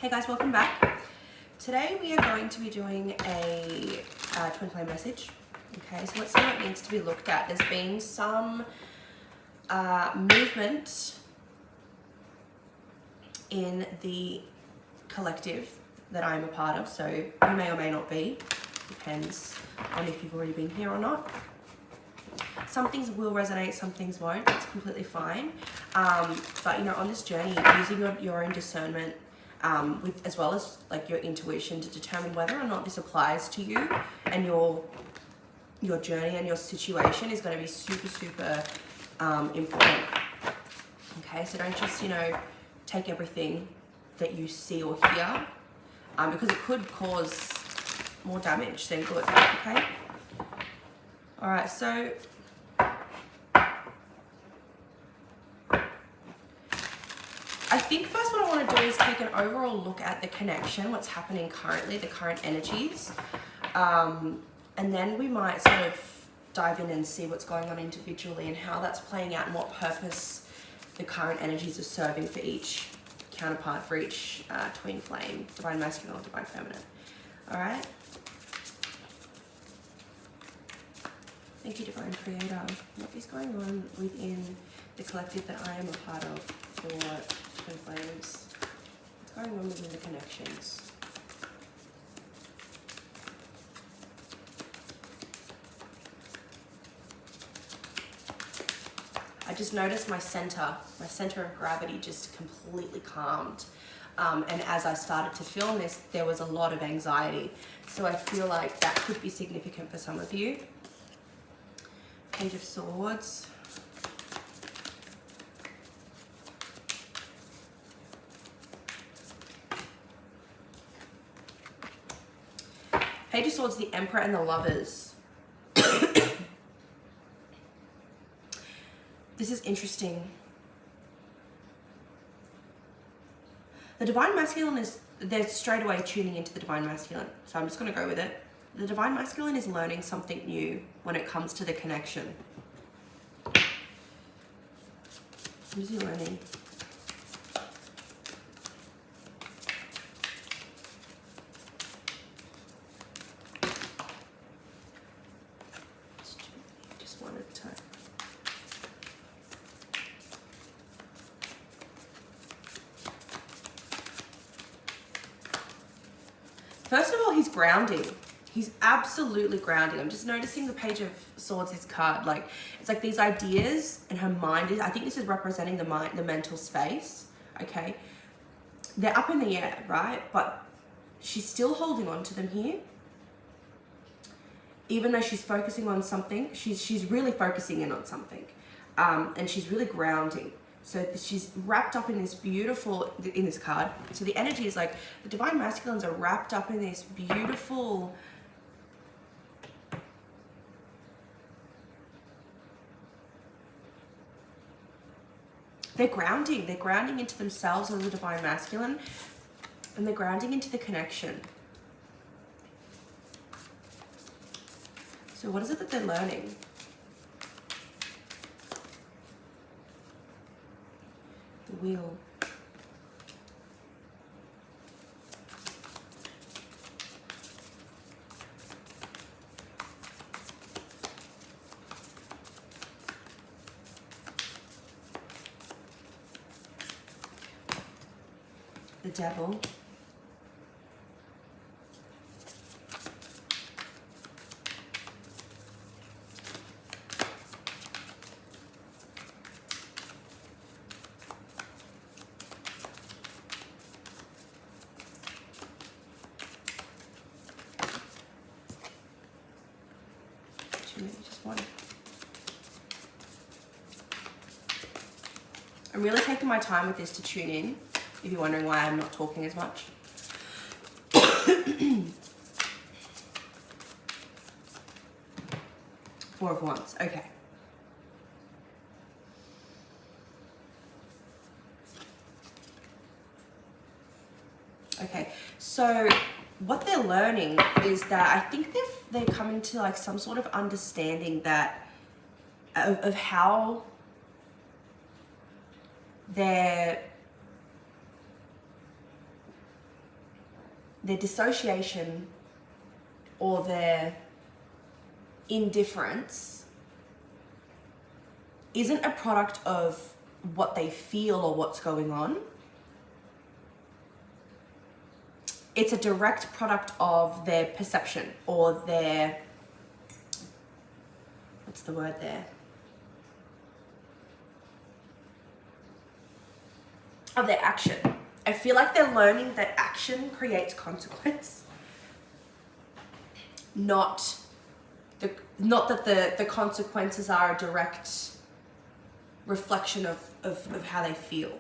Hey guys, welcome back. Today we are going to be doing a twin flame message. Okay, so let's see what needs to be looked at. There's been some movement in the collective that I'm a part of, so you may or may not be. Depends on if you've already been here or not. Some things will resonate, some things won't. That's completely fine. But you know, on this journey, using your own discernment, as well as like your intuition to determine whether or not this applies to you and your journey and your situation is going to be super important. Okay, so don't just, you know, take everything that you see or hear, because it could cause more damage than good. Okay. All right, so I think first what I want to do is take an overall look at the connection, what's happening currently, the current energies, and then we might sort of dive in and see what's going on individually and how that's playing out and what purpose the current energies are serving for each counterpart, for each twin flame, divine masculine or divine feminine. All right. Thank you, divine creator. What is going on within the collective that I am a part of for twin flames? What's going on within the connections? I just noticed my center of gravity just completely calmed. And as I started to film this, there was a lot of anxiety. So I feel like that could be significant for some of you. Page of Swords. Page of Swords, the Emperor and the Lovers. This is interesting. The divine masculine is, they're straight away tuning into the divine masculine. So I'm just going to go with it. The divine masculine is learning something new when it comes to the connection. What is he learning? Just one at a time. First of all, he's grounding. He's absolutely grounding. I'm just noticing the Page of Swords, this card, like, it's like these ideas and her mind is, I think this is representing the mind, the mental space, okay? They're up in the air, right? But she's still holding on to them here. Even though she's focusing on something, she's really focusing in on something. And she's really grounding. So she's wrapped up in this beautiful, in this card. So the energy is like, the divine masculines are wrapped up in this beautiful, they're grounding into themselves as a divine masculine, and they're grounding into the connection. So what is it that they're learning? The Wheel. The Devil. Just one. I'm really taking my time with this to tune in. If you're wondering why I'm not talking as much. Four of Wands, okay. Okay, so what they're learning is that I think they're coming to like some sort of understanding that of how they're their dissociation or their indifference isn't a product of what they feel or what's going on. It's a direct product of their perception or their, what's the word there? Of their action. I feel like they're learning that action creates consequence. Not that the consequences are a direct reflection of how they feel.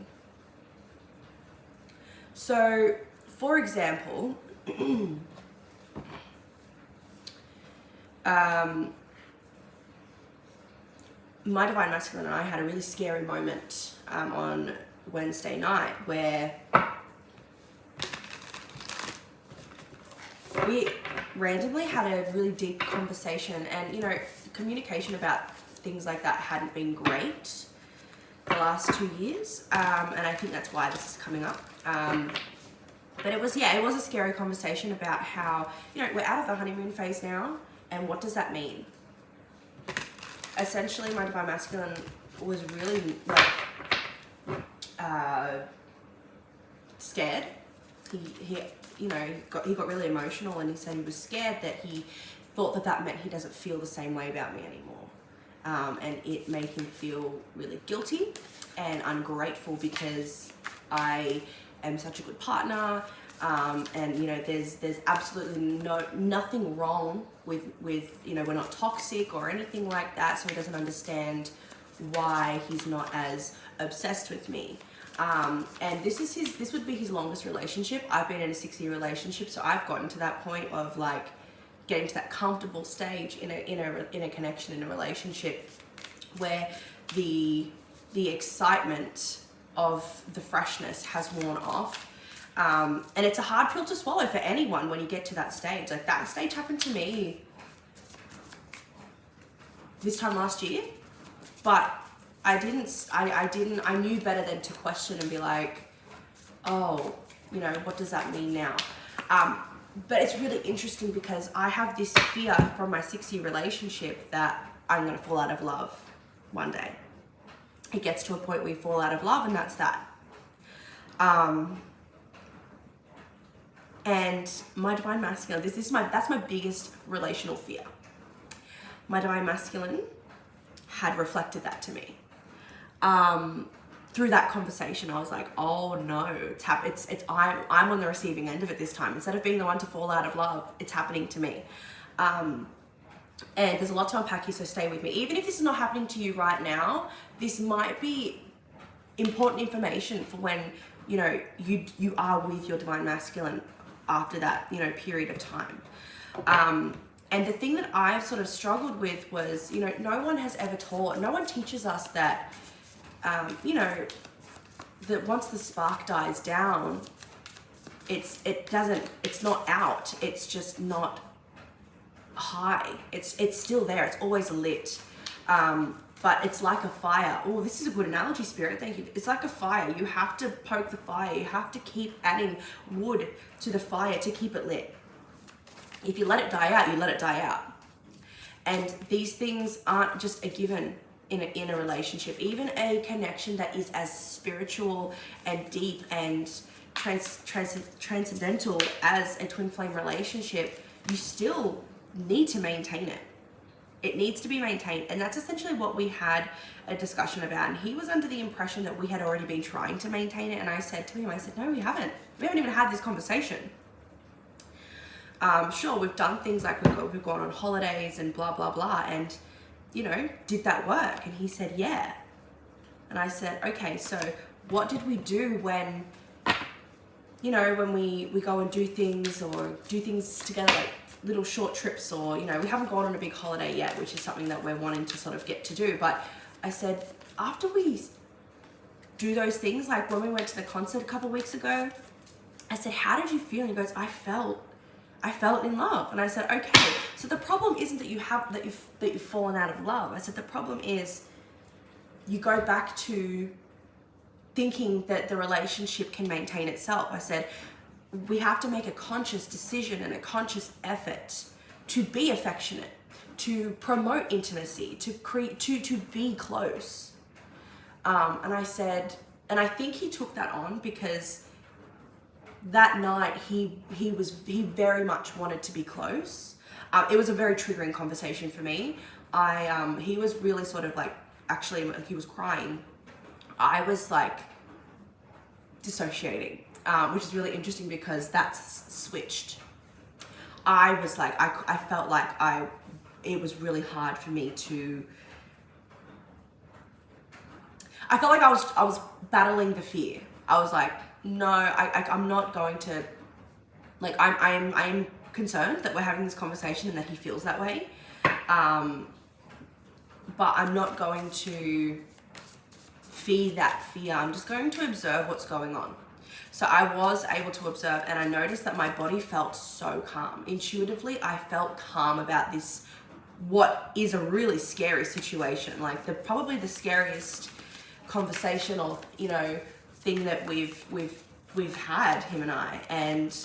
So, for example, my Divine Masculine and I had a really scary moment on Wednesday night where we randomly had a really deep conversation, and you know, communication about things like that hadn't been great the last 2 years, and I think that's why this is coming up. But it was a scary conversation about how, you know, we're out of the honeymoon phase now, and what does that mean? Essentially, my Divine Masculine was really like scared. He got really emotional, and he said he was scared that he thought that meant he doesn't feel the same way about me anymore. And it made him feel really guilty and ungrateful because I am such a good partner. And you know, there's absolutely nothing wrong with you know, we're not toxic or anything like that. So he doesn't understand why he's not as obsessed with me. And this would be his longest relationship. I've been in a 6-year relationship, so I've gotten to that point of like getting to that comfortable stage in a connection, in a relationship, where the excitement of the freshness has worn off. And it's a hard pill to swallow for anyone when you get to that stage. Like, that stage happened to me this time last year, but I knew better than to question and be like, oh, you know, what does that mean now? But it's really interesting because I have this fear from my 6-year relationship that I'm going to fall out of love one day. It gets to a point where you fall out of love, and that's that. And my Divine Masculine, that's my biggest relational fear. My Divine Masculine had reflected that to me. Through that conversation, I was like, oh no, I'm on the receiving end of it this time. Instead of being the one to fall out of love, it's happening to me. And there's a lot to unpack here, so stay with me. Even if this is not happening to you right now, this might be important information for when, you know, you are with your Divine Masculine after that, you know, period of time. And the thing that I've sort of struggled with was, you know, no one teaches us that, you know, that once the spark dies down, it's not out, it's just not high. It's still there, it's always lit. But it's like a fire. Oh, this is a good analogy, Spirit, thank you. It's like a fire. You have to poke the fire. You have to keep adding wood to the fire to keep it lit. If you let it die out, you let it die out. And these things aren't just a given in a relationship. Even a connection that is as spiritual and deep and transcendental as a twin flame relationship, you still need to maintain it. It needs to be maintained. And that's essentially what we had a discussion about. And he was under the impression that we had already been trying to maintain it. And I said to him, no, we haven't. We haven't even had this conversation. Sure, we've done things like we've gone on holidays and blah, blah, blah. And, you know, did that work? And he said, yeah. And I said, okay, so what did we do when, you know, when we go and do things together, like little short trips, or, you know, we haven't gone on a big holiday yet, which is something that we're wanting to sort of get to do. But I said, after we do those things, like when we went to the concert a couple of weeks ago, I said, how did you feel? And he goes, I felt in love. And I said, okay, so the problem isn't that you've fallen out of love. I said, the problem is you go back to thinking that the relationship can maintain itself. I said, we have to make a conscious decision and a conscious effort to be affectionate, to promote intimacy, to be close. And I said, and I think he took that on because that night he very much wanted to be close. It was a very triggering conversation for me. He was really sort of like, actually he was crying. I was like dissociating, which is really interesting because that's switched. I was like, I felt like it was really hard for me to, I felt like I was battling the fear. I was like, no, I'm not going to, like, I'm concerned that we're having this conversation and that he feels that way. But I'm not going to feed that fear. I'm just going to observe what's going on. So I was able to observe, and I noticed that my body felt so calm. Intuitively, I felt calm about this, what is a really scary situation. Like probably the scariest conversation or, you know, thing that we've had, him and I. And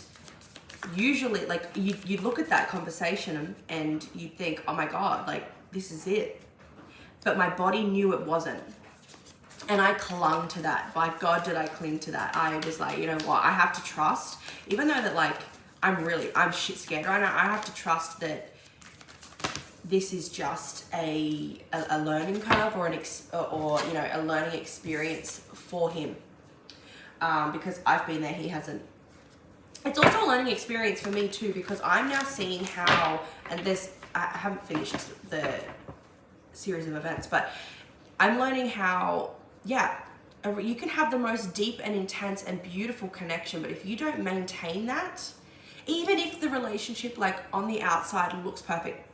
usually, like, you look at that conversation and you think, oh my God, like, this is it. But my body knew it wasn't. And I clung to that. By God, did I cling to that. I was like, you know what, I have to trust, even though that, like, I'm shit scared right now, I have to trust that this is just a learning curve or you know, a learning experience for him. Because I've been there, he hasn't. It's also a learning experience for me too, because I'm now seeing how, and I haven't finished the series of events, but I'm learning how, yeah, you can have the most deep and intense and beautiful connection, but if you don't maintain that, even if the relationship, like, on the outside looks perfect,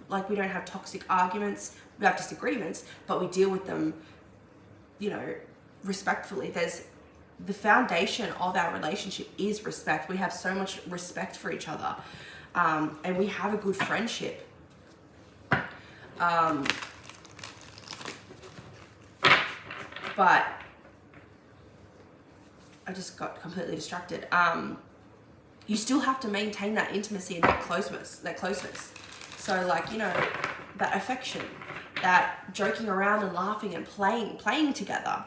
like, we don't have toxic arguments, we have disagreements, but we deal with them, you know, respectfully. There's the foundation of our relationship is respect. We have so much respect for each other, and we have a good friendship. But I just got completely distracted. You still have to maintain that intimacy and that closeness. So, like, you know, that affection, that joking around and laughing and playing together.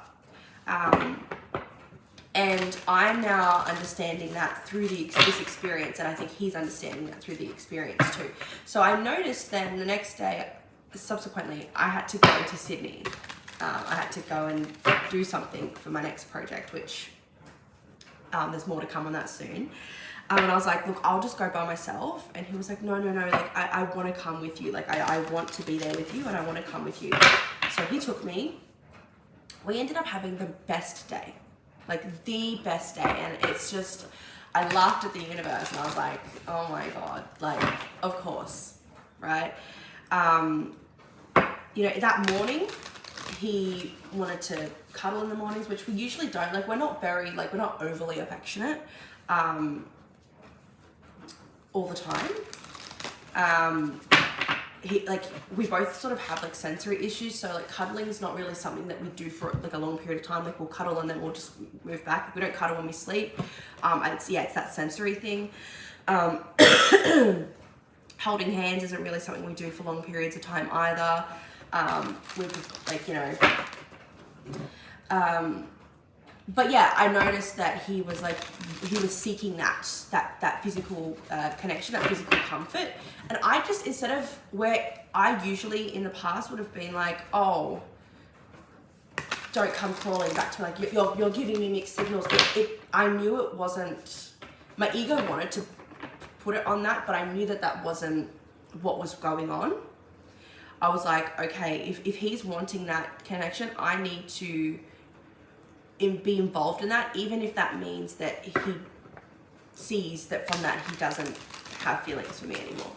And I'm now understanding that through this experience, and I think he's understanding that through the experience too. So I noticed then the next day, subsequently, I had to go to Sydney. I had to go and do something for my next project, which there's more to come on that soon. And I was like, look, I'll just go by myself. And he was like, no, like, I want to come with you. Like, I want to be there with you, and I want to come with you. So he took me. We ended up having the best day. Like, the best day. And it's just, I laughed at the universe, and I was like, oh my God, like, of course, right? You know, that morning, he wanted to cuddle in the mornings, which we usually don't. Like, we're not overly affectionate all the time. We both sort of have, like, sensory issues, so, like, cuddling is not really something that we do for, like, a long period of time. Like, we'll cuddle and then we'll just move back. We don't cuddle when we sleep. It's that sensory thing. Holding hands isn't really something we do for long periods of time either. We just, like, you know, but yeah, I noticed that he was seeking that physical connection, that physical comfort. And I just, instead of where I usually in the past would have been like, oh, don't come crawling back to me, like, you're giving me mixed signals. I knew it wasn't, my ego wanted to put it on that, but I knew that wasn't what was going on. I was like, okay, if he's wanting that connection, I need to be involved in that, even if that means that he sees that from that he doesn't have feelings for me anymore.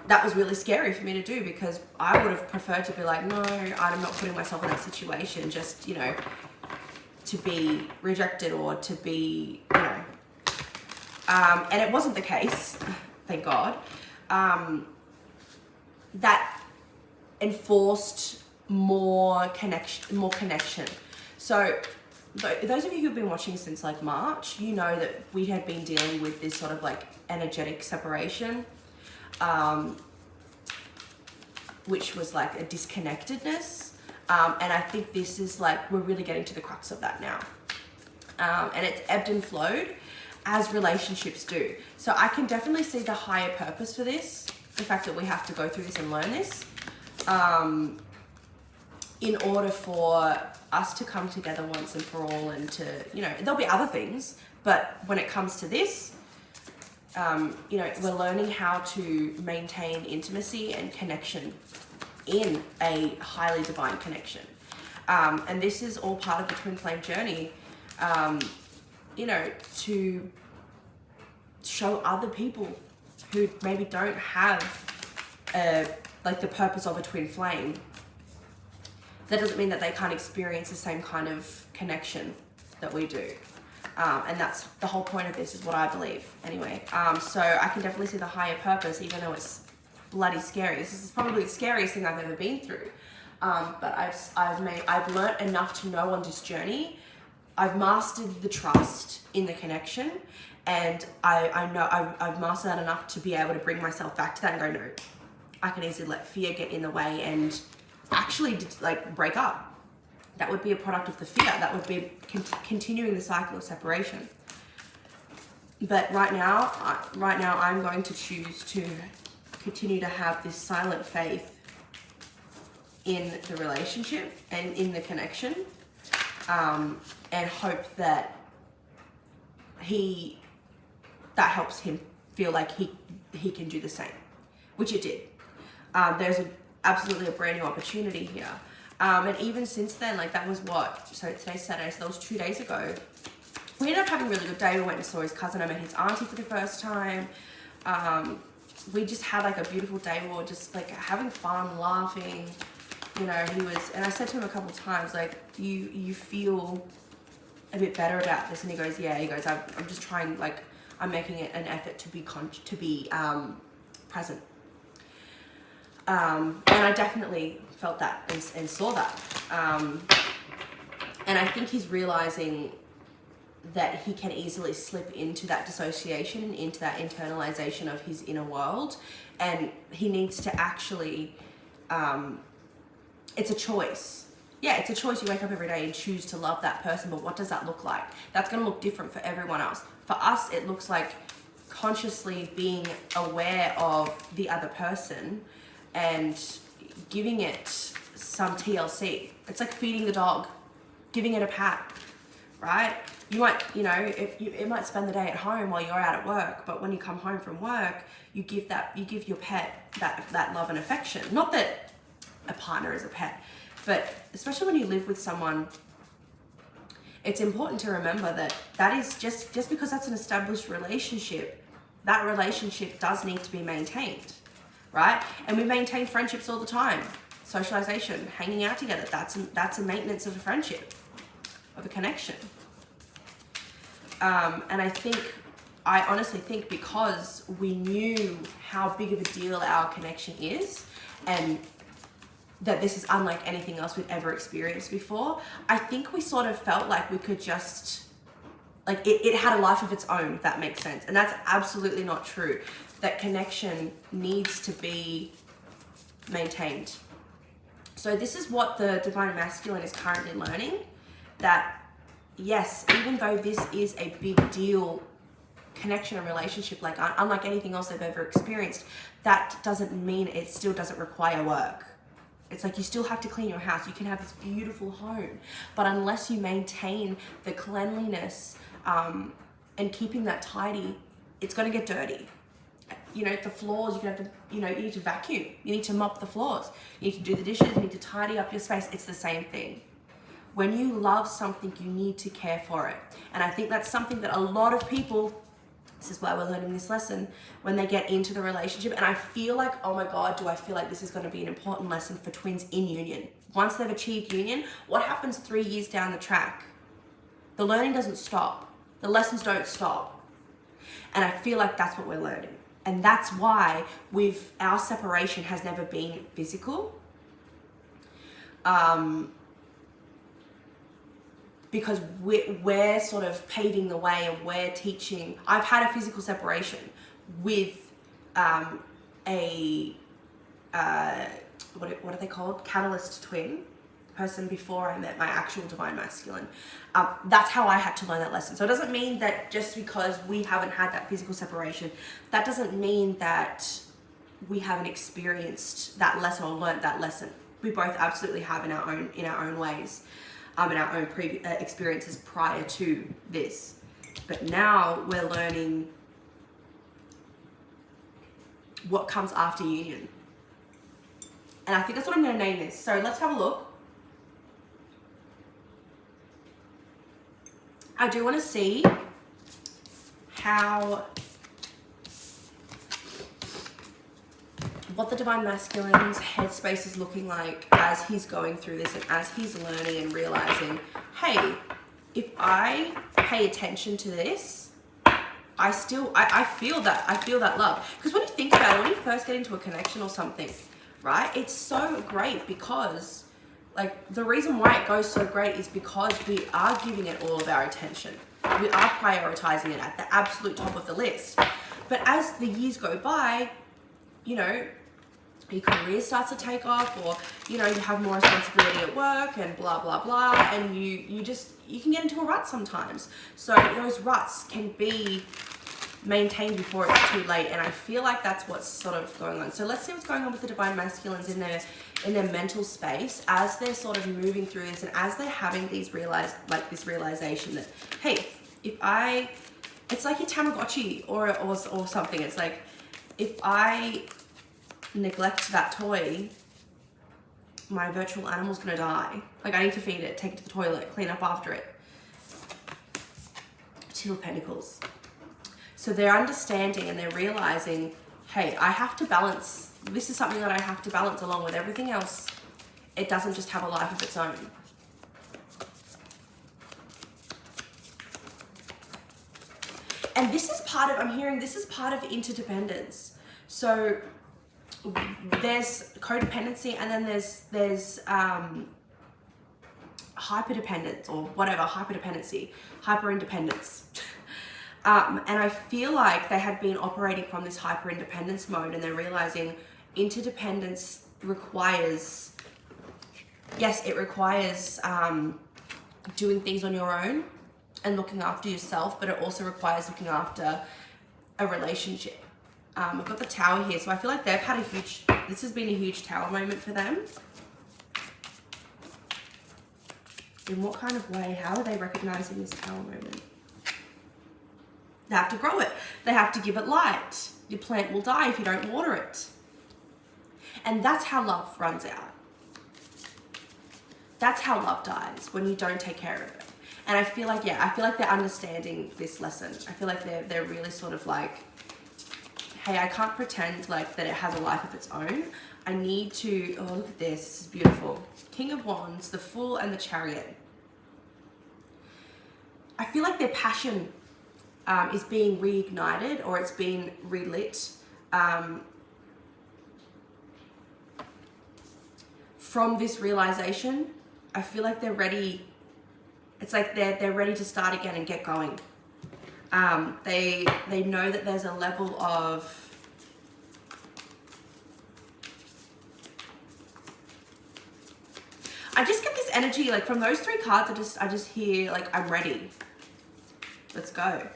That was really scary for me to do, because I would have preferred to be like, no, I'm not putting myself in that situation, just, you know, to be rejected or to be, you know, and it wasn't the case, thank God. That enforced more connection. So those of you who've been watching since like March, you know that we had been dealing with this sort of like energetic separation, which was like a disconnectedness. And I think this is like, we're really getting to the crux of that now. And it's ebbed and flowed as relationships do. So I can definitely see the higher purpose for this, the fact that we have to go through this and learn this, in order for us to come together once and for all, and to, you know, there'll be other things, but when it comes to this, you know, we're learning how to maintain intimacy and connection in a highly divine connection. And this is all part of the twin flame journey, you know, to show other people who maybe don't have like the purpose of a twin flame. That doesn't mean that they can't experience the same kind of connection that we do. And that's the whole point of this, is what I believe anyway. So I can definitely see the higher purpose, even though it's bloody scary. This is probably the scariest thing I've ever been through. But I've learnt enough to know on this journey. I've mastered the trust in the connection, and I know I've mastered that enough to be able to bring myself back to that and go, no, I can easily let fear get in the way and actually like break up. That would be a product of the fear. That would be continuing the cycle of separation. But right now I'm going to choose to continue to have this silent faith in the relationship and in the connection, and hope that that helps him feel like he can do the same, which it did. There's absolutely a brand new opportunity here. And even since then, like that was what, so today's Saturday, so that was 2 days ago. We ended up having a really good day. We went and saw his cousin. I met his auntie for the first time. We just had like a beautiful day. We were just like having fun, laughing. You know, and I said to him a couple of times, like, do you feel a bit better about this? And he goes, yeah. He goes, I'm just trying, like, I'm making it an effort to be present. And I definitely felt that and saw that. And I think he's realizing that he can easily slip into that dissociation and into that internalization of his inner world. And he needs to actually, it's a choice. Yeah, it's a choice. You wake up every day and choose to love that person, but what does that look like? That's going to look different for everyone else. For us, it looks like consciously being aware of the other person and giving it some TLC. It's like feeding the dog, giving it a pat, right? You might, you know, it might spend the day at home while you're out at work, but when you come home from work, you give your pet that love and affection. Not that a partner is a pet, but especially when you live with someone, it's important to remember that is just because that's an established relationship, that relationship does need to be maintained, right? And we maintain friendships all the time. Socialization, hanging out together, that's a maintenance of a friendship, of a connection. And I honestly think because we knew how big of a deal our connection is, and that this is unlike anything else we've ever experienced before, I think we sort of felt like we could just, like it had a life of its own, if that makes sense. And that's absolutely not true. That connection needs to be maintained. So this is what the Divine Masculine is currently learning, that yes, even though this is a big deal connection and relationship, like unlike anything else they've ever experienced, that doesn't mean it still doesn't require work. It's like you still have to clean your house. You can have this beautiful home, but unless you maintain the cleanliness and keeping that tidy, it's going to get dirty. You know, the floors, you need to vacuum. You need to mop the floors. You need to do the dishes. You need to tidy up your space. It's the same thing. When you love something, you need to care for it. And I think that's something that a lot of people, this is why we're learning this lesson, when they get into the relationship. And I feel like, oh my God, do I feel like this is going to be an important lesson for twins in union. Once they've achieved union, what happens 3 years down the track? The learning doesn't stop. The lessons don't stop. And I feel like that's what we're learning. And that's why our separation has never been physical. because we're sort of paving the way and we're teaching. I've had a physical separation with what are they called? Catalyst twin person before I met my actual divine masculine. That's how I had to learn that lesson. So it doesn't mean that just because we haven't had that physical separation, that doesn't mean that we haven't experienced that lesson or learned that lesson. We both absolutely have in our own ways, in our own experiences prior to this. But now we're learning what comes after union. And I think that's what I'm going to name this. So let's have a look. I do want to see what the divine masculine's headspace is looking like as he's going through this and as he's learning and realizing, hey, if I pay attention to this, I feel that love. Because when you think about it, when you first get into a connection or something, right, it's so great because, like, the reason why it goes so great is because we are giving it all of our attention. We are prioritizing it at the absolute top of the list. But as the years go by, you know, your career starts to take off, or, you know, you have more responsibility at work and blah, blah, blah. And you can get into a rut sometimes. So those ruts can be maintained before it's too late. And I feel like that's what's sort of going on. So let's see what's going on with the divine masculines in their mental space as they're sort of moving through this and as they're having these realization that, hey, it's like your Tamagotchi or something. It's like, if I neglect that toy, my virtual animal's gonna die. Like, I need to feed it, take it to the toilet, clean up after it. Two of Pentacles. So they're understanding and they're realizing, hey, I have to balance. This is something that I have to balance along with everything else. It doesn't just have a life of its own. And this is part of, I'm hearing this is part of interdependence. So there's codependency, and then there's hyperdependence, or whatever, hyperdependency, hyperindependence. And I feel like they had been operating from this hyperindependence mode, and they're realizing interdependence requires, yes, it requires doing things on your own and looking after yourself, but it also requires looking after a relationship. I've got the Tower here, so I feel like they've had this has been a huge Tower moment for them. In what kind of way? How are they recognizing this Tower moment? They have to grow it. They have to give it light. Your plant will die if you don't water it. And that's how love runs out. That's how love dies, when you don't take care of it. And I feel like, yeah, they're understanding this lesson. I feel like they're really sort of like, hey, I can't pretend like that it has a life of its own. I need to, oh, look at this. This is beautiful. King of Wands, the Fool, and the Chariot. I feel like their passion is being reignited, or it's being relit from this realization. I feel like they're ready. It's like they're ready to start again and get going. They know that there's a level of I just get this energy, like, from those three cards, I just hear, like, I'm ready. Let's go.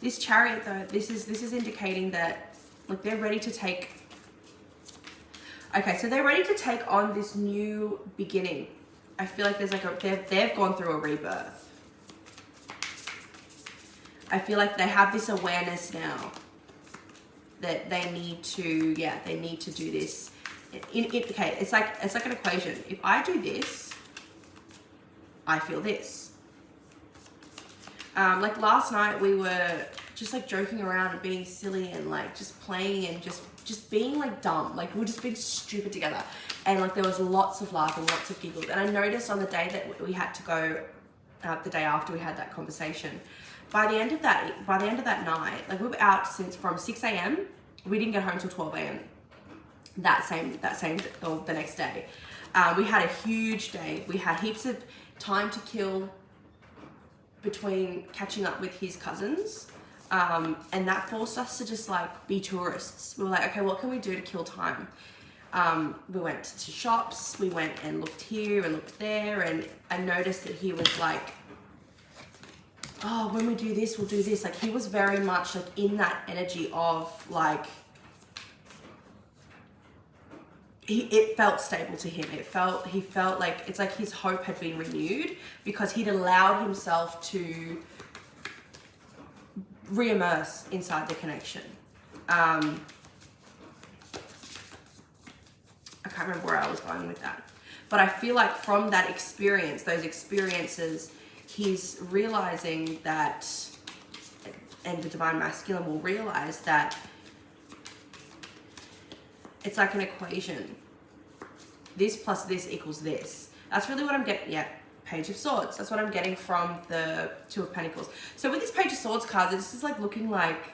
This Chariot, though, this is indicating that, like, they're ready to take. Okay, so they're ready to take on this new beginning. I feel like there's like they've gone through a rebirth. I feel like they have this awareness now that they need to, they need to do this. Okay, it's like an equation. If I do this, I feel this. Like last night we were just like joking around and being silly and like just playing and just being like dumb. Like we were just being stupid together. And like there was lots of laughing, lots of giggles. And I noticed on the day that we had to go, the day after we had that conversation, by the end of that night, like we were out from 6 a.m. We didn't get home till 12 a.m. the next day. We had a huge day. We had heaps time to kill between catching up with his cousins. And that forced us to just like be tourists. We were like, okay, what can we do to kill time? We went to shops, we went and looked here and looked there, and I noticed that he was like, oh, when we do this, we'll do this. Like, he was very much like in that energy of like, it felt stable to him. He felt like, it's like his hope had been renewed because he'd allowed himself to re-immerse inside the connection. I can't remember where I was going with that. But I feel like from that experience, those experiences, he's realizing that, and the divine masculine will realize that it's like an equation. This plus this equals this. That's really what I'm getting, yeah, Page of Swords. That's what I'm getting from the Two of Pentacles. So with this Page of Swords card, this is like looking like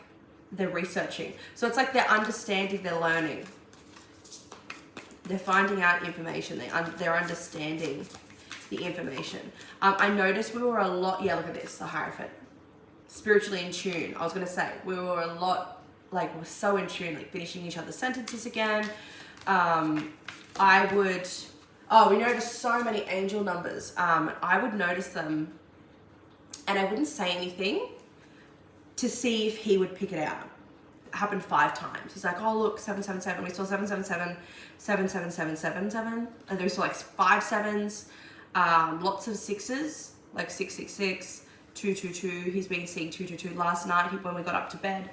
they're researching. So it's like they're understanding, they're learning. They're finding out information. They're understanding the information. I noticed we were a lot, yeah, look at this, the Hierophant. Spiritually in tune. I was going to say, we were a lot, like, we're so in tune, like finishing each other's sentences again. We noticed so many angel numbers. I would notice them and I wouldn't say anything to see if he would pick it out. It happened 5 times. He's like, oh, look, 777. We saw 777, 77777. And then we saw like 5 sevens, lots of 6s, like 666, 222. He's been seeing 222 last night when we got up to bed.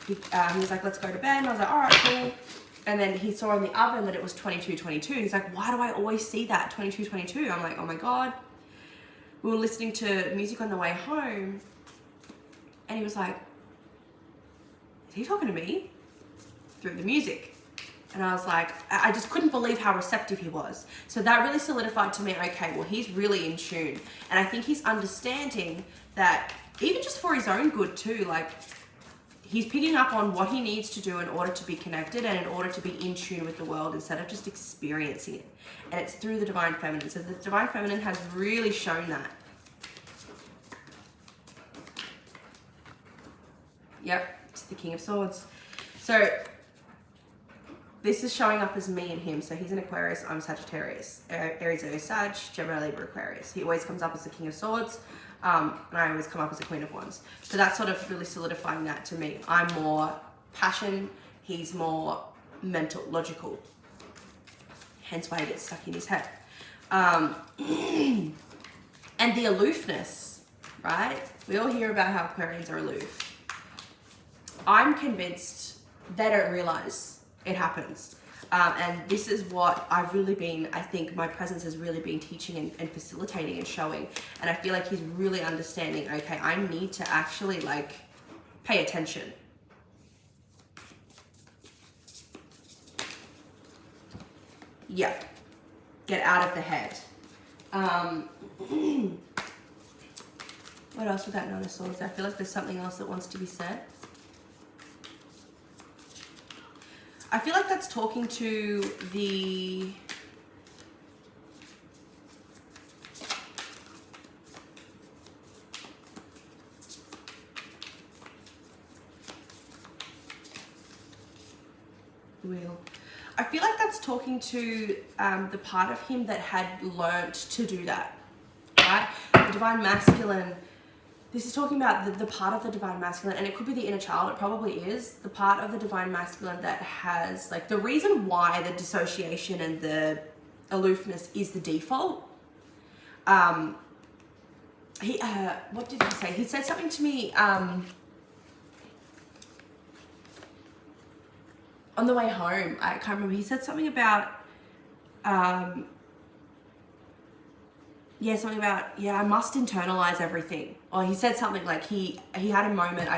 He was like, let's go to bed. And I was like, all right, cool. And then he saw in the oven that it was 2222. He's like, why do I always see that 2222? I'm like, oh my God. We were listening to music on the way home. And he was like, is he talking to me? Through the music. And I was like, I just couldn't believe how receptive he was. So that really solidified to me, okay, well, he's really in tune. And I think he's understanding that even just for his own good too, like, he's picking up on what he needs to do in order to be connected and in order to be in tune with the world instead of just experiencing it. And it's through the Divine Feminine. So the Divine Feminine has really shown that. Yep, it's the King of Swords. So this is showing up as me and him. So he's an Aquarius, I'm Sagittarius. Aries, Leo, Sag, Gemini, Libra, Aquarius. He always comes up as the King of Swords. And I always come up as a Queen of Wands. So that's sort of really solidifying that to me. I'm more passion, he's more mental, logical. Hence why he gets stuck in his head. And the aloofness, right? We all hear about how Aquarians are aloof. I'm convinced they don't realize it happens. And this is what I've really been, I think my presence has really been teaching and facilitating and showing. And I feel like he's really understanding, okay, I need to actually like pay attention. Yeah, get out of the head. What else with that Nine of Swords? I feel like there's something else that wants to be said. I feel like that's talking to the wheel. I feel like that's talking to the part of him that had learnt to do that, right? The Divine Masculine. This is talking about the part of the Divine Masculine, and it could be the inner child, it probably is, the part of the Divine Masculine that has, like, the reason why the dissociation and the aloofness is the default. What did he say? He said something to me on the way home. I can't remember. He said something about, I must internalize everything. Or he said something like he had a moment,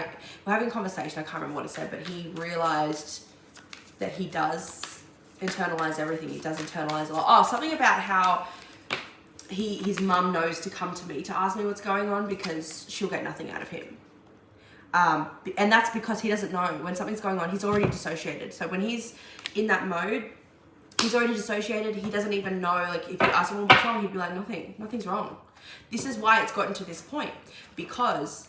we're having a conversation, I can't remember what he said, but he realized that he does internalize everything. He does internalize a lot. Oh, something about how his mum knows to come to me to ask me what's going on because she'll get nothing out of him. And that's because he doesn't know when something's going on. He's already dissociated. So when he's in that mode, he's already dissociated. He doesn't even know, like, if you ask him what's wrong, he'd be like, nothing's wrong. This is why it's gotten to this point, because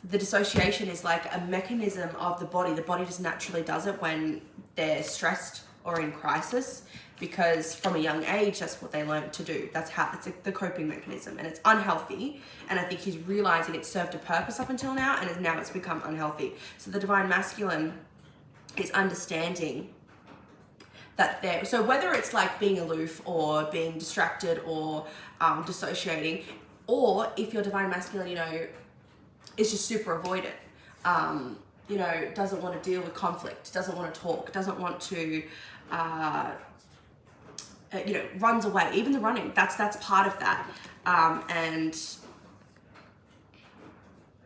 the dissociation is like a mechanism of the body. The body just naturally does it when they're stressed or in crisis, because from a young age, that's what they learn to do. That's how, it's the coping mechanism, and it's unhealthy. And I think he's realizing it served a purpose up until now, and now it's become unhealthy. So the divine masculine is understanding that so whether it's like being aloof or being distracted or dissociating, or if your divine masculine, you know, is just super avoidant, you know, doesn't want to deal with conflict, doesn't want to talk, doesn't want to, you know, runs away. Even the running, that's part of that. And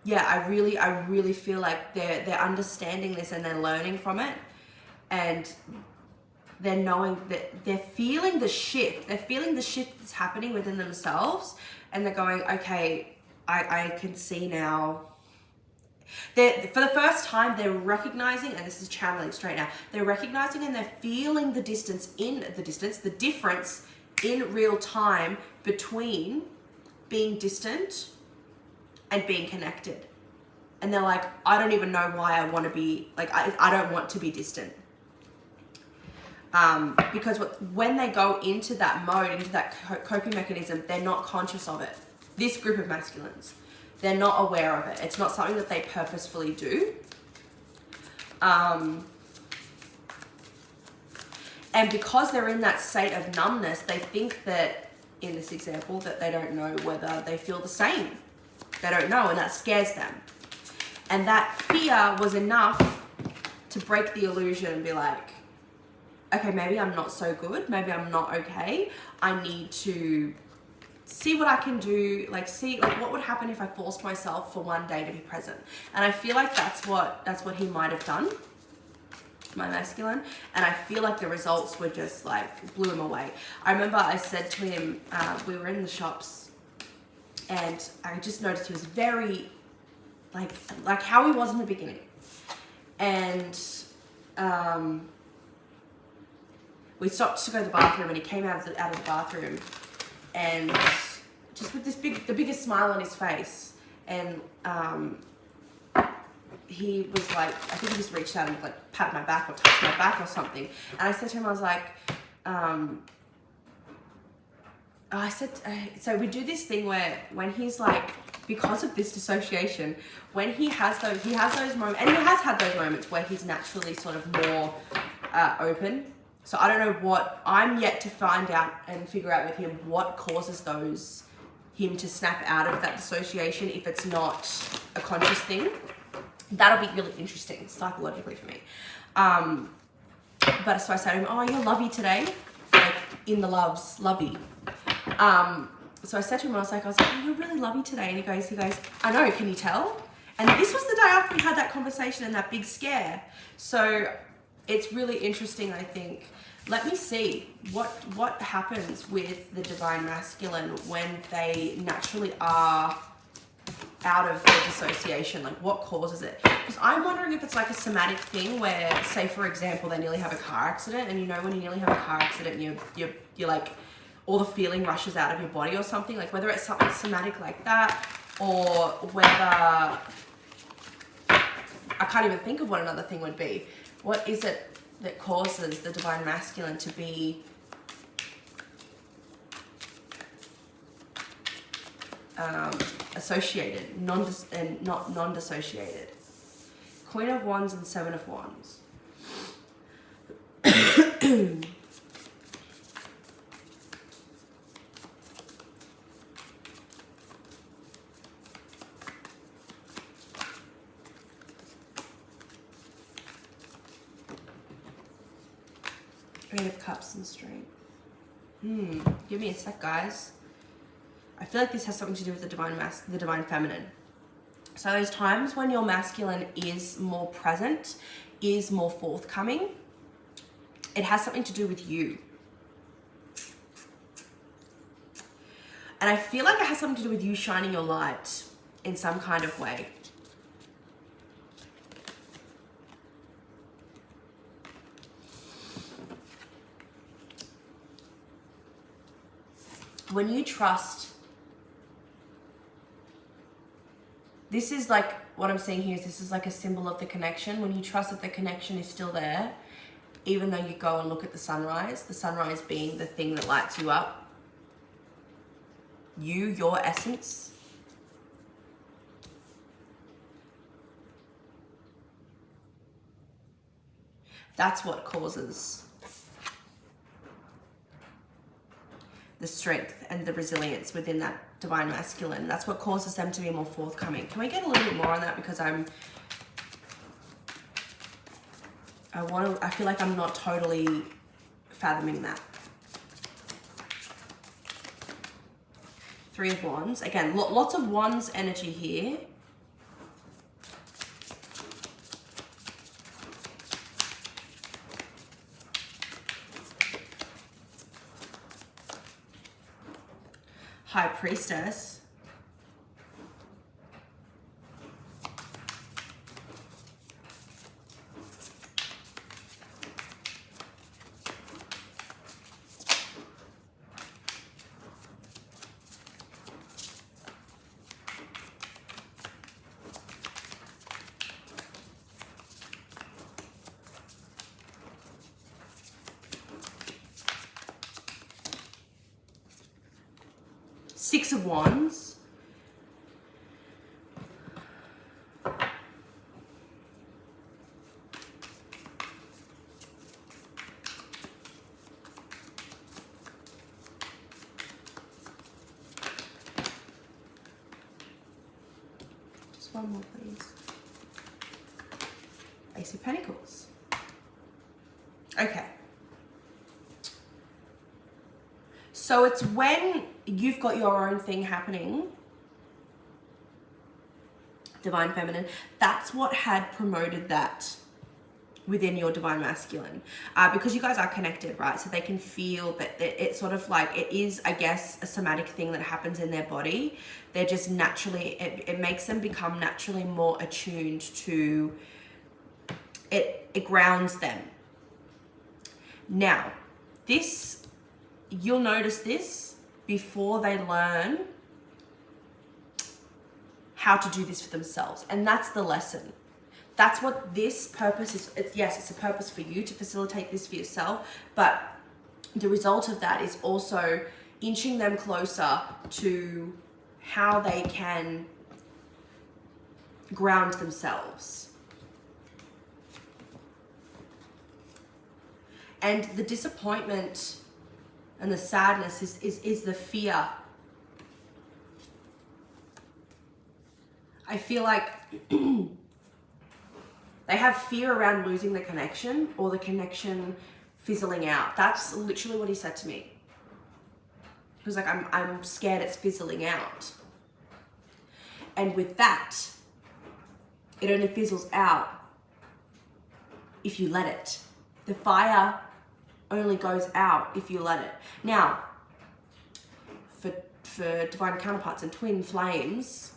yeah, I really feel like they're understanding this and they're learning from it, and they're knowing that they're feeling the shift. They're feeling the shift that's happening within themselves, and they're going, okay, I can see now. For the first time, they're recognizing, and this is channeling straight now, they're recognizing and they're feeling the difference in real time between being distant and being connected. And they're like, I don't even know why I want to be, like, I don't want to be distant. Because when they go into that mode, into that coping mechanism, they're not conscious of it. This group of masculines, they're not aware of it. It's not something that they purposefully do. And because they're in that state of numbness, they think that, in this example, that they don't know whether they feel the same. They don't know, and that scares them. And that fear was enough to break the illusion and be like, okay, maybe I'm not so good. Maybe I'm not okay. I need to see what I can do, like see like what would happen if I forced myself for one day to be present. And I feel like that's what he might have done, my masculine. And I feel like the results were just like blew him away. I remember I said to him, we were in the shops, and I just noticed he was very like how he was in the beginning. And we stopped to go to the bathroom, and he came out of the bathroom, and just with the biggest smile on his face, and he was like, I think he just reached out and like patted my back or touched my back or something. And I said to him, I was like, so we do this thing where when he's like, because of this dissociation, when he has those moments, and he has had those moments where he's naturally sort of more open. So I don't know I'm yet to find out and figure out with him what causes him to snap out of that dissociation if it's not a conscious thing. That'll be really interesting psychologically for me. But so I said to him, oh, you're lovey today. Like in the loves, lovey. So I said to him, I was like, oh, you're really lovey today. And he goes, I know, can you tell? And this was the day after we had that conversation and that big scare. So it's really interesting, I think. Let me see what happens with the divine masculine when they naturally are out of the dissociation. Like, what causes it? Because I'm wondering if it's like a somatic thing where, say for example, they nearly have a car accident, and you know when you nearly have a car accident, you're like, all the feeling rushes out of your body or something. Like whether it's something somatic like that, or whether I can't even think of what another thing would be. What is it that causes the divine masculine to be associated, not non-dissociated? Queen of Wands and Seven of Wands. Eight of Cups and Strength. Give me a sec, guys. I feel like this has something to do with the divine feminine. So those times when your masculine is more present, is more forthcoming, it has something to do with you. And I feel like it has something to do with you shining your light in some kind of way. When you trust This is like, what I'm seeing here is this is like a symbol of the connection. When you trust that the connection is still there, even though you go and look at the sunrise being the thing that lights you up, your essence. That's what causes the strength and the resilience within that divine masculine. That's what causes them to be more forthcoming. Can we get a little bit more on that? Because I feel like I'm not totally fathoming that. Three of Wands. Again, lots of Wands energy here. High Priestess. Six of Wands. Just one more, please. Ace of Pentacles. Okay. So it's when you've got your own thing happening, divine feminine, that's what had promoted that within your divine masculine. Because you guys are connected, right? So they can feel that it's sort of like, it is, I guess, a somatic thing that happens in their body. They're just naturally, it makes them become naturally more attuned to it. It grounds them. Now, this, you'll notice this before they learn how to do this for themselves. And that's the lesson. That's what this purpose is. Yes, it's a purpose for you to facilitate this for yourself, but the result of that is also inching them closer to how they can ground themselves. And the disappointment and the sadness is the fear. I feel like they have fear around losing the connection or the connection fizzling out. That's literally what he said to me. He was like, I'm scared it's fizzling out. And with that, it only fizzles out if you let it. The fire only goes out if you let it. Now, for divine counterparts and twin flames,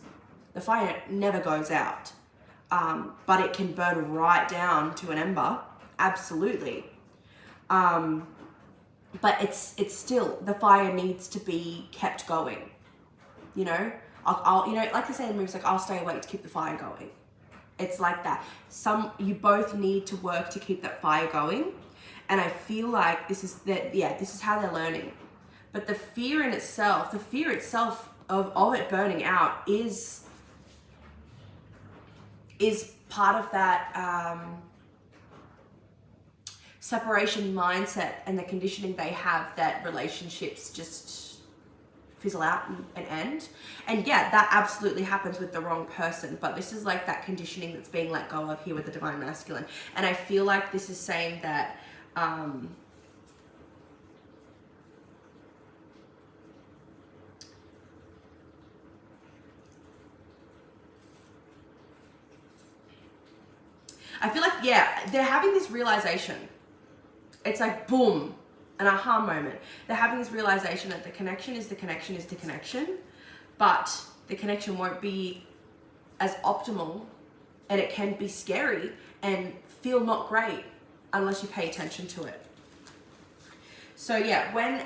the fire never goes out, but it can burn right down to an ember, absolutely. But it's still, the fire needs to be kept going. You know, I'll you know, like they say in movies, like, I'll stay awake to keep the fire going. It's like that. You both need to work to keep that fire going. And I feel like this is how they're learning. But the fear itself of it burning out is part of that separation mindset and the conditioning they have that relationships just fizzle out and end. And yeah, that absolutely happens with the wrong person, but this is like that conditioning that's being let go of here with the divine masculine. And I feel like this is saying that I feel like, yeah, they're having this realization. It's like, boom, an aha moment. They're having this realization that the connection is the connection is the connection, but the connection won't be as optimal, and it can be scary and feel not great unless you pay attention to it. So yeah, when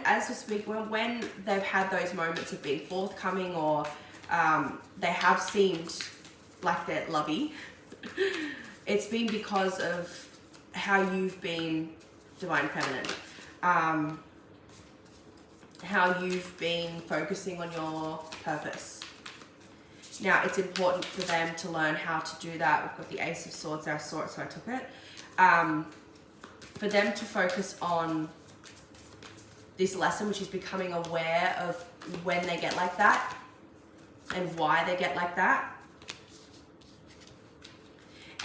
they've had those moments of being forthcoming, or they have seemed like they're lovey. It's been because of how you've been Divine Feminine. How you've been focusing on your purpose. Now, it's important for them to learn how to do that. We've got the Ace of Swords there. I saw it, so I took it. For them to focus on this lesson, which is becoming aware of when they get like that and why they get like that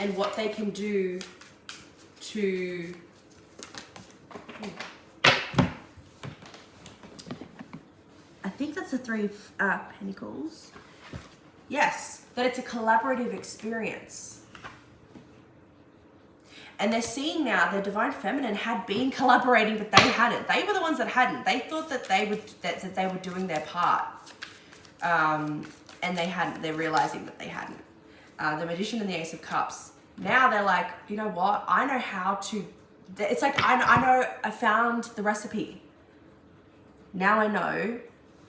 and what they can do to I think that's the Three of Pentacles. Yes, that it's a collaborative experience. And they're seeing now the Divine Feminine had been collaborating, but they hadn't. They were the ones that hadn't. They thought that they would that they were doing their part, and they hadn't. They're realizing that they hadn't. The Magician and the Ace of Cups. Now they're like, you know what? I know how to. It's like I know. I found the recipe. Now I know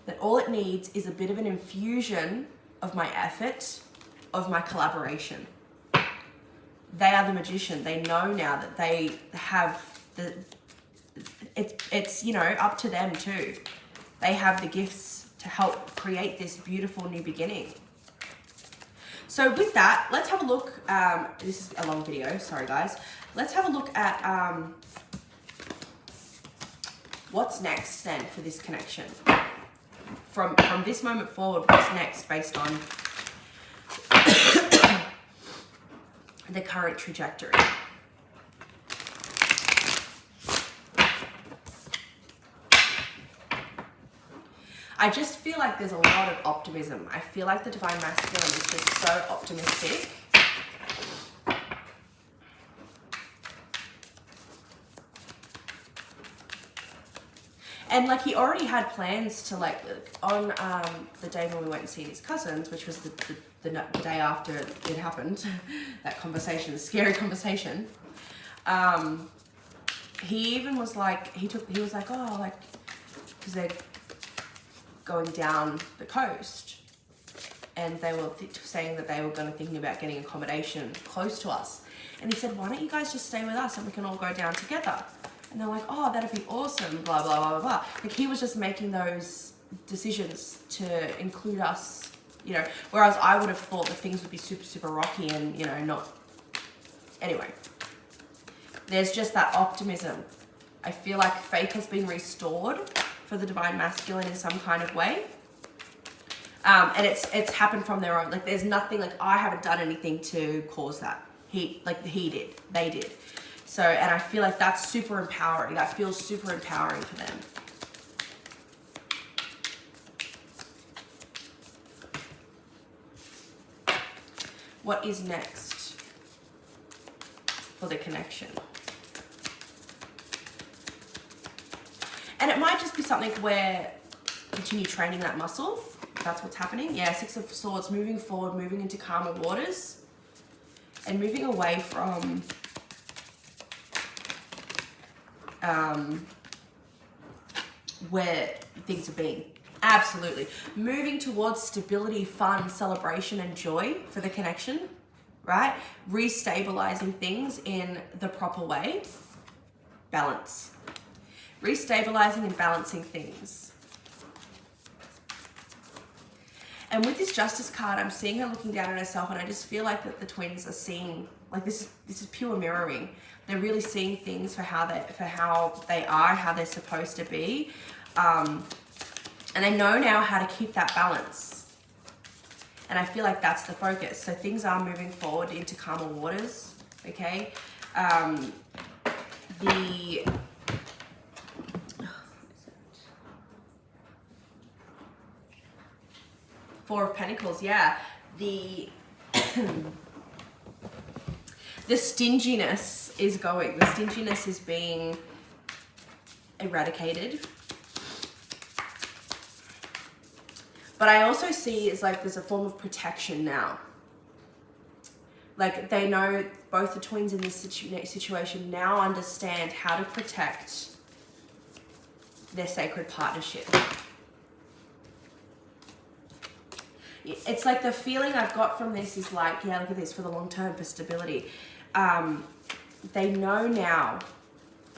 that all it needs is a bit of an infusion of my effort, of my collaboration. They are the Magician. They know now that they have the, it's you know, up to them too. They have the gifts to help create this beautiful new beginning. So with that, let's have a look. This is a long video, sorry guys. Let's have a look at what's next then for this connection. From this moment forward, what's next based on the current trajectory. I just feel like there's a lot of optimism. I feel like the Divine Masculine is just so optimistic. And like he already had plans to like on the day when we went and see his cousins, which was the day after it happened, that conversation, the scary conversation. He even was like, he was like, oh, like, because they're going down the coast, and they were saying that they were going to thinking about getting accommodation close to us. And he said, why don't you guys just stay with us and we can all go down together? And they're like, oh, that'd be awesome, blah, blah, blah, blah, blah. Like he was just making those decisions to include us, you know, whereas I would have thought that things would be super, super rocky and, you know, not. Anyway, there's just that optimism. I feel like faith has been restored for the Divine Masculine in some kind of way. And it's happened from their own, like there's nothing, like I haven't done anything to cause that. He did, they did. So, and I feel like that's super empowering. That feels super empowering for them. What is next for the connection? And it might just be something where continue training that muscle. That's what's happening. Yeah, Six of Swords, moving forward, moving into calmer waters and moving away from where things have been. Absolutely. Moving towards stability, fun, celebration, and joy for the connection, right? Restabilizing things in the proper way. Balance. Restabilizing and balancing things. And with this Justice card, I'm seeing her looking down at herself, and I just feel like that the twins are seeing, like this is pure mirroring. They're really seeing things for how they are, how they're supposed to be. And they know now how to keep that balance. And I feel like that's the focus. So things are moving forward into calmer waters, okay? The Four of Pentacles, yeah. The stinginess is going. The stinginess is being eradicated. But I also see it's like there's a form of protection now. Like they know, both the twins in this situation now understand how to protect their sacred partnership. it's like the feeling I've got from this is like, yeah, look at this, for the long term, for stability. They know now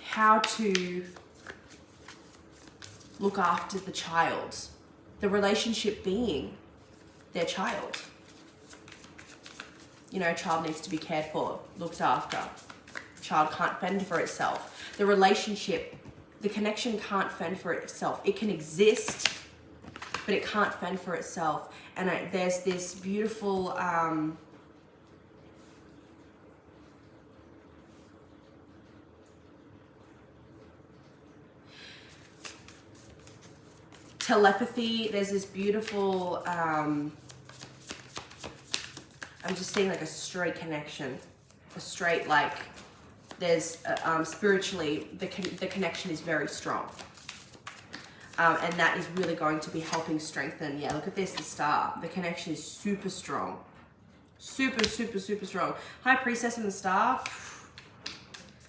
how to look after the child, the relationship being their child. You know, a child needs to be cared for, looked after. A child can't fend for itself. The relationship, the connection can't fend for itself. It can exist, but it can't fend for itself. And there's this beautiful telepathy. There's this beautiful I'm just seeing like a straight connection, a straight, like there's spiritually the connection is very strong, and that is really going to be helping strengthen. Yeah, look at this, the star. The connection is super strong, super strong. High Priestess and the star.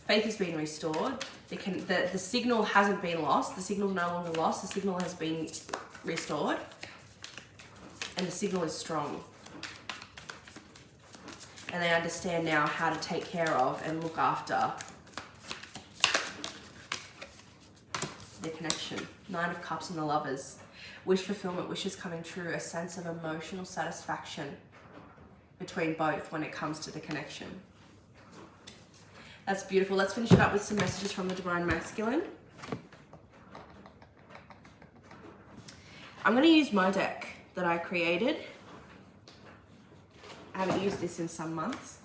Faith has been restored. The signal hasn't been lost. The signal's no longer lost. The signal has been restored, and the signal is strong. And they understand now how to take care of and look after their connection. 9 of Cups and the Lovers. Wish fulfillment, wishes coming true, a sense of emotional satisfaction between both when it comes to the connection. That's beautiful. Let's finish it up with some messages from the Divine Masculine. I'm going to use my deck that I created. I haven't used this in some months.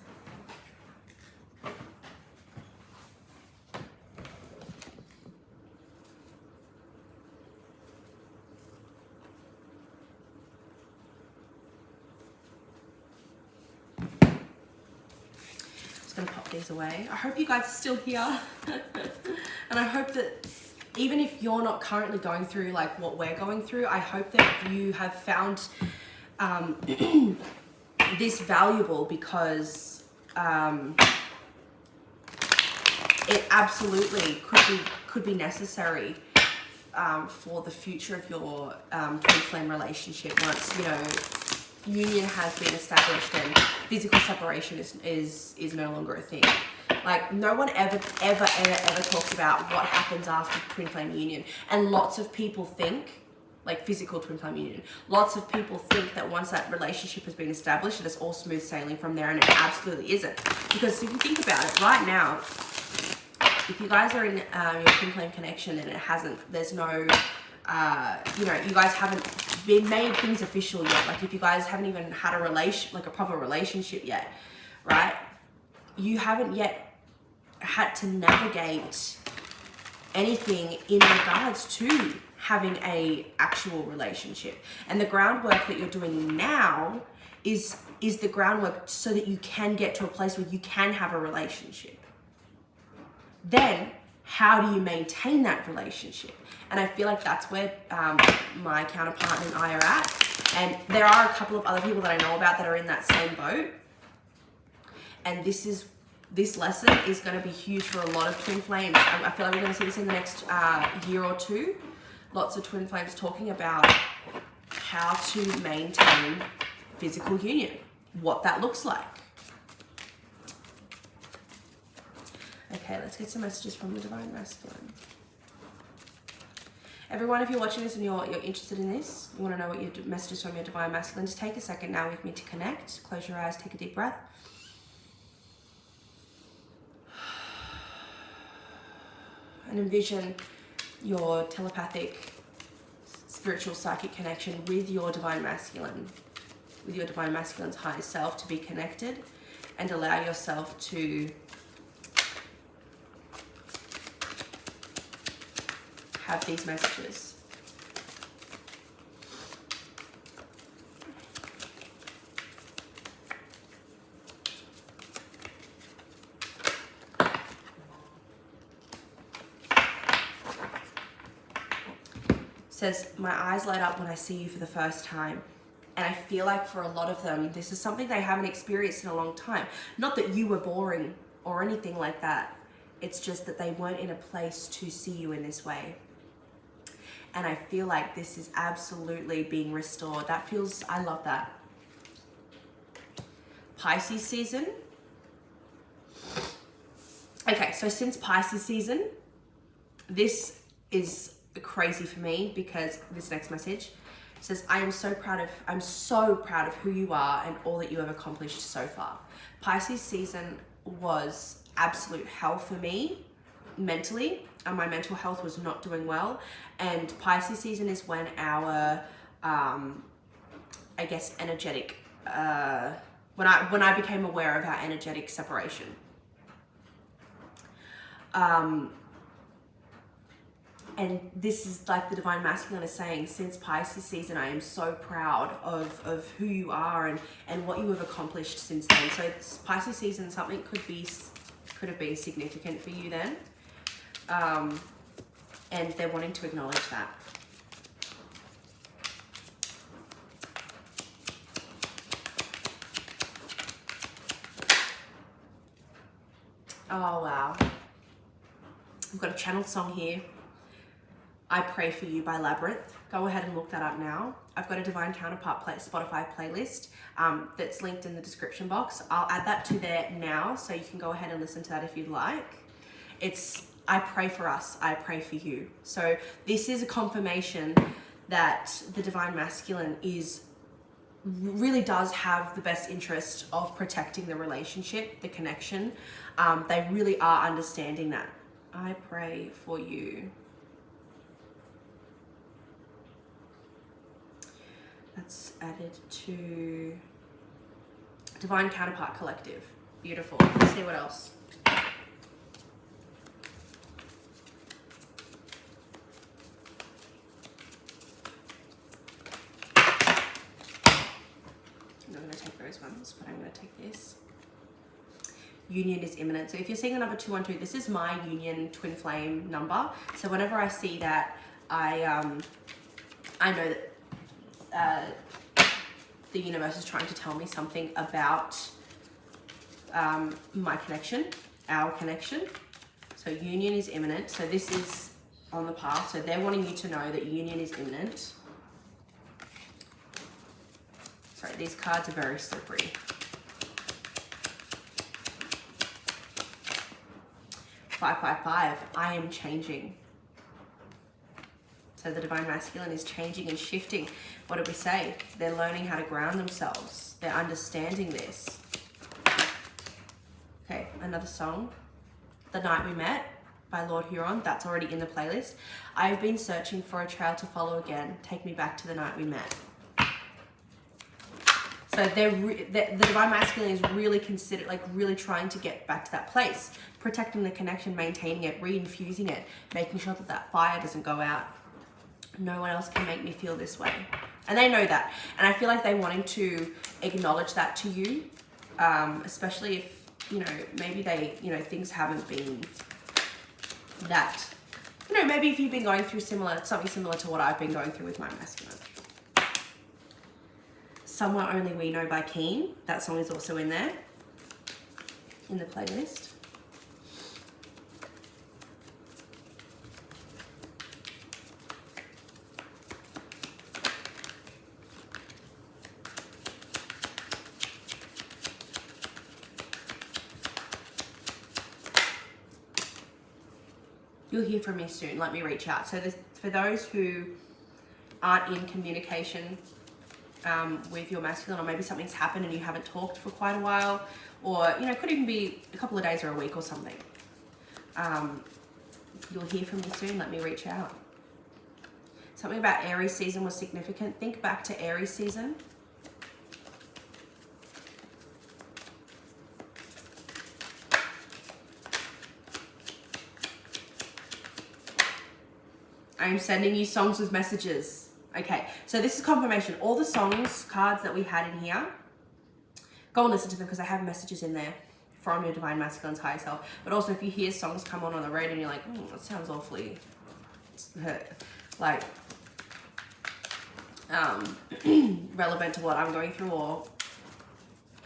Just going to pop these away. I hope you guys are still here. And I hope that even if you're not currently going through like what we're going through, I hope that you have found this valuable, because it absolutely could be necessary for the future of your twin flame relationship. Once, you know, union has been established and physical separation is no longer a thing. Like, no one ever talks about what happens after twin flame union, and lots of people think, like physical twin flame union, lots of people think that once that relationship has been established, that it's all smooth sailing from there, and it absolutely isn't. Because if you think about it, right now, if you guys are in your twin flame connection and it hasn't, there's no, you know, you guys haven't been made things official yet. Like, if you guys haven't even had a like a proper relationship yet, right? You haven't yet had to navigate anything in regards to having a actual relationship. And the groundwork that you're doing now is the groundwork so that you can get to a place where you can have a relationship. Then how do you maintain that relationship? And I feel like that's where my counterpart and I are at. And there are a couple of other people that I know about that are in that same boat. And this lesson is going to be huge for a lot of twin flames. I feel like we're going to see this in the next year or two. Lots of twin flames talking about how to maintain physical union, what that looks like. Okay, let's get some messages from the Divine Masculine. Everyone, if you're watching this and you're interested in this, you want to know what your messages from your Divine Masculine, just take a second now with me to connect. Close your eyes, take a deep breath. And envision your telepathic, spiritual, psychic connection with your Divine Masculine, with your Divine Masculine's higher self, to be connected, and allow yourself to have these messages. Says, my eyes light up when I see you for the first time. And I feel like for a lot of them, this is something they haven't experienced in a long time. Not that you were boring or anything like that. It's just that they weren't in a place to see you in this way. And I feel like this is absolutely being restored. That feels, I love that. Pisces season. Okay, so since Pisces season, this is crazy for me because this next message says, I'm so proud of who you are and all that you have accomplished so far. Pisces season was absolute hell for me mentally, and my mental health was not doing well. And Pisces season is when our, I guess, energetic, when I became aware of our energetic separation. And this is like the Divine Masculine is saying, since Pisces season, I am so proud of who you are and what you have accomplished since then. So Pisces season, something could have been significant for you then. And they're wanting to acknowledge that. Oh, wow. I've got a channeled song here. I Pray For You by Labyrinth. Go ahead and look that up now. I've got a Divine Counterpart Spotify playlist that's linked in the description box. I'll add that to there now, so you can go ahead and listen to that if you'd like. It's I pray for us, I pray for you. So this is a confirmation that the Divine Masculine really does have the best interest of protecting the relationship, the connection. They really are understanding that. I pray for you. That's added to Divine Counterpart Collective. Beautiful. Let's see what else. I'm not going to take those ones, but I'm going to take this. Union is imminent. So if you're seeing the number 212, this is my union twin flame number. So whenever I see that, I know that the universe is trying to tell me something about my connection, our connection. So union is imminent. So this is on the path. So they're wanting you to know that union is imminent. Sorry, these cards are very slippery. 555, I am changing. So the Divine Masculine is changing and shifting. What did we say? They're learning how to ground themselves. They're understanding this. Okay, another song. The Night We Met by Lord Huron. That's already in the playlist. I've been searching for a trail to follow again. Take me back to the night we met. So the Divine Masculine is really really trying to get back to that place. Protecting the connection, maintaining it, reinfusing it, making sure that that fire doesn't go out. No one else can make me feel this way. And they know that. And I feel like they're wanting to acknowledge that to you, especially if, maybe things haven't been that, maybe if you've been going through something similar to what I've been going through with my masculine. Somewhere Only We Know by Keen. That song is also in there, in the playlist. You'll hear from me soon. Let me reach out. So for those who aren't in communication with your masculine, or maybe something's happened and you haven't talked for quite a while, or it could even be a couple of days or a week or something, you'll hear from me soon. Let me reach out. Something about Aries season was significant. Think back to Aries season. I'm sending you songs with messages. Okay, so this is confirmation. All the songs, cards that we had in here, go and listen to them because I have messages in there from your Divine Masculine's higher self. But also if you hear songs come on the radio and you're like, that sounds awfully like relevant to what I'm going through, or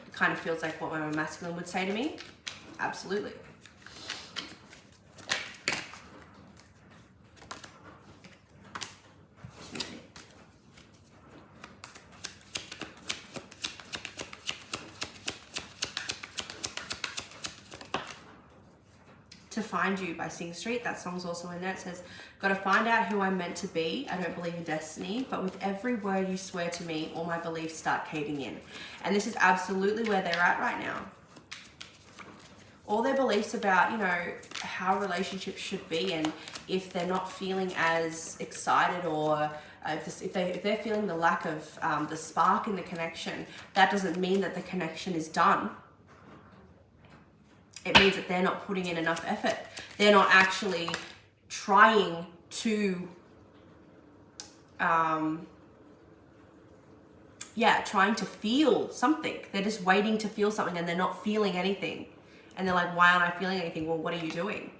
it kind of feels like what my masculine would say to me, absolutely. to Find You by Sing Street. That song's also in there. It says, gotta find out who I'm meant to be. I don't believe in destiny, but with every word you swear to me, all my beliefs start caving in. And this is absolutely where they're at right now. All their beliefs about, you know, how relationships should be, and if they're not feeling as excited, or if they're feeling the lack of the spark in the connection, that doesn't mean that the connection is done. It means that they're not putting in enough effort. They're not actually trying to, trying to feel something. They're just waiting to feel something, and they're not feeling anything. And they're like, why aren't I feeling anything? Well, what are you doing?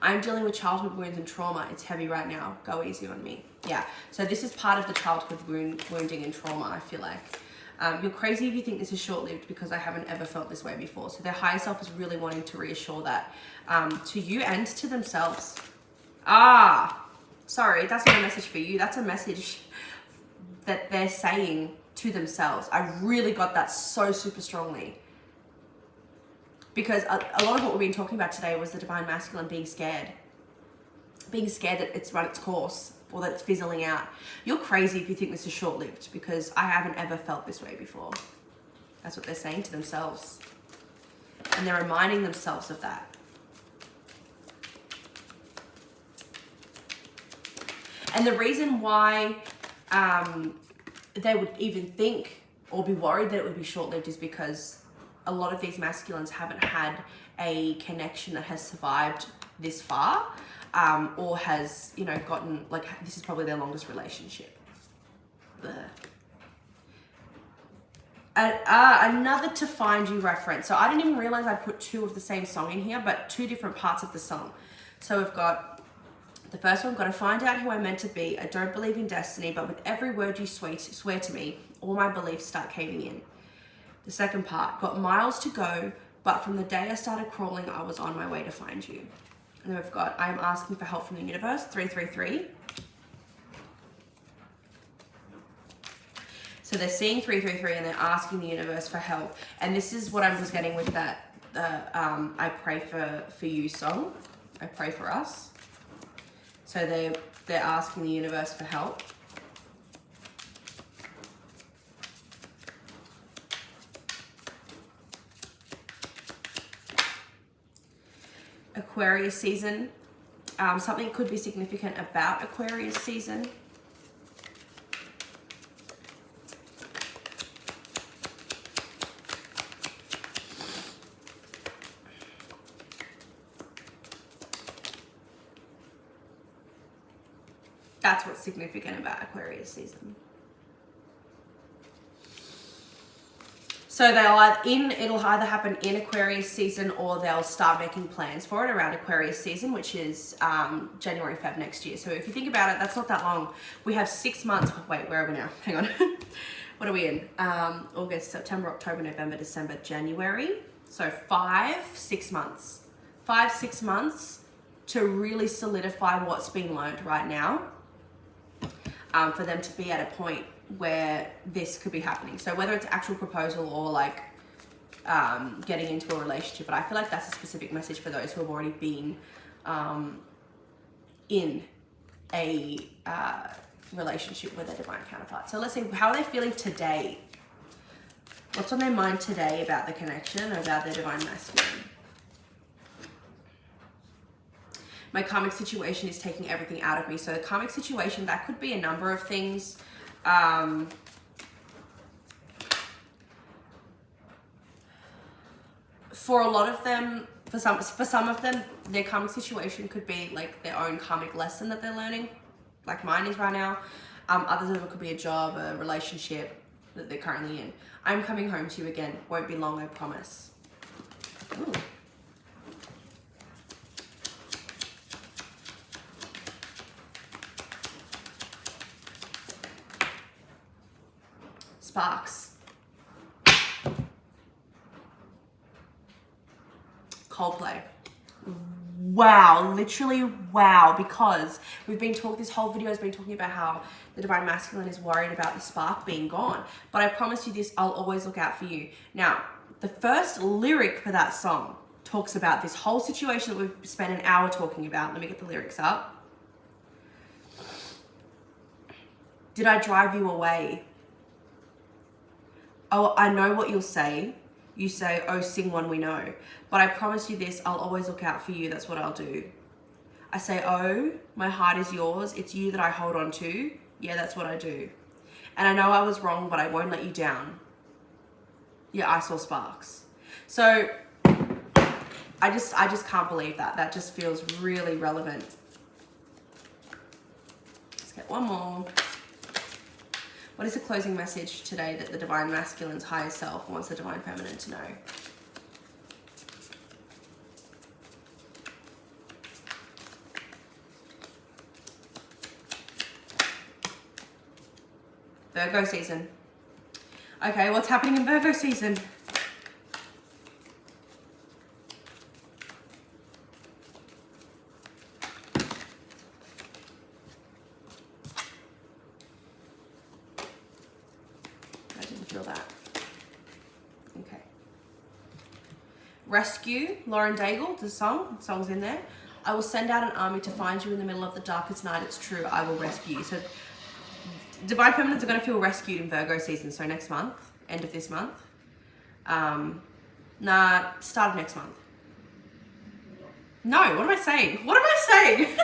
I'm dealing with childhood wounds and trauma. It's heavy right now. Go easy on me. Yeah. So this is part of the childhood wounding and trauma, I feel like. You're crazy if you think this is short-lived, because I haven't ever felt this way before. So their higher self is really wanting to reassure that to you and to themselves. Sorry, that's not a message for you. That's a message that they're saying to themselves. I really got that so super strongly. Because a lot of what we've been talking about today was the divine masculine being scared. Being scared that it's run its course, or that it's fizzling out. You're crazy if you think this is short-lived, because I haven't ever felt this way before. That's what they're saying to themselves. And they're reminding themselves of that. And the reason why they would even think or be worried that it would be short-lived is because a lot of these masculines haven't had a connection that has survived this far, or has, you know, gotten, like, this is probably their longest relationship. Another To Find You reference. So I didn't even realize I put two of the same song in here, but two different parts of the song. So we've got the first one, gotta find out who I'm meant to be. I don't believe in destiny, but with every word you swear to me, all my beliefs start caving in. The second part, got miles to go, but from the day I started crawling, I was on my way to find you. And then we've got, I am asking for help from the universe, 333. So they're seeing 333 and they're asking the universe for help. And this is what I was getting with that, I pray for you song. I pray for us. So they're asking the universe for help. Aquarius season. Something could be significant about Aquarius season. That's what's significant about Aquarius season. So it'll either happen in Aquarius season, or they'll start making plans for it around Aquarius season, which is January, Feb next year. So if you think about it, that's not that long. We have 6 months. Wait, where are we now? Hang on. What are we in? August, September, October, November, December, January. So 6 months. 5-6 months to really solidify what's being learned right now, for them to be at a point where this could be happening. So whether it's actual proposal or like getting into a relationship, but I feel like that's a specific message for those who have already been in a relationship with a divine counterpart. So let's see, how are they feeling today? What's on their mind today about the connection, about their divine masculine? My karmic situation is taking everything out of me. So the karmic situation, that could be a number of things. For a lot of them, for some of them, their karmic situation could be like their own karmic lesson that they're learning, like mine is right now. Others of them could be a job, a relationship that they're currently in. I'm coming home to you again. Won't be long, I promise. Ooh. Sparks. Coldplay. Wow, literally wow, because we've been talking, this whole video has been talking about how the divine masculine is worried about the spark being gone. But I promise you this, I'll always look out for you. Now, the first lyric for that song talks about this whole situation that we've spent an hour talking about. Let me get the lyrics up. Did I drive you away? Oh, I know what you'll say. You say, oh, sing one we know. But I promise you this, I'll always look out for you. That's what I'll do. I say, oh, my heart is yours. It's you that I hold on to. Yeah, that's what I do. And I know I was wrong, but I won't let you down. Yeah, I saw sparks. So I just can't believe that. That just feels really relevant. Let's get one more. What is the closing message today that the Divine Masculine's higher self wants the Divine Feminine to know? Virgo season. Okay, what's happening in Virgo season? Feel that. Okay. Rescue, Lauren Daigle, the song's in there. I will send out an army to find you in the middle of the darkest night. It's true, I will rescue you. So Divine Feminines are going to feel rescued in Virgo season. So next month, end of this month. Start of next month. No, what am I saying? What am I saying?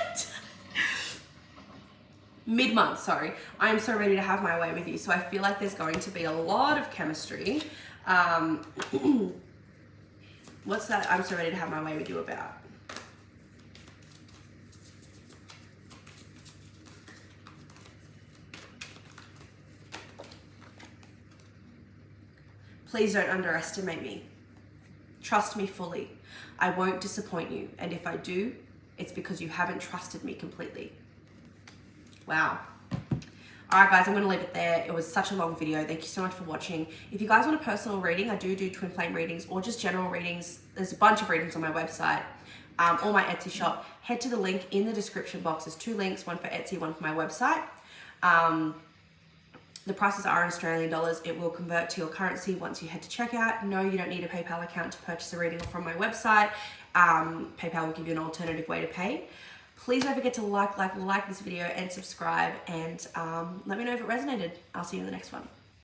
Mid-month, sorry. I am so ready to have my way with you. So I feel like there's going to be a lot of chemistry. What's that I'm so ready to have my way with you about? Please don't underestimate me. Trust me fully. I won't disappoint you. And if I do, it's because you haven't trusted me completely. Wow. All right, guys, I'm going to leave it there. It was such a long video. Thank you so much for watching. If you guys want a personal reading, I do twin flame readings or just general readings. There's a bunch of readings on my website or my Etsy shop. Head to the link in the description box. There's 2 links, one for Etsy, one for my website. The prices are in Australian dollars. It will convert to your currency once you head to checkout. No, you don't need a PayPal account to purchase a reading from my website. PayPal will give you an alternative way to pay. Please don't forget to like this video and subscribe, and let me know if it resonated. I'll see you in the next one.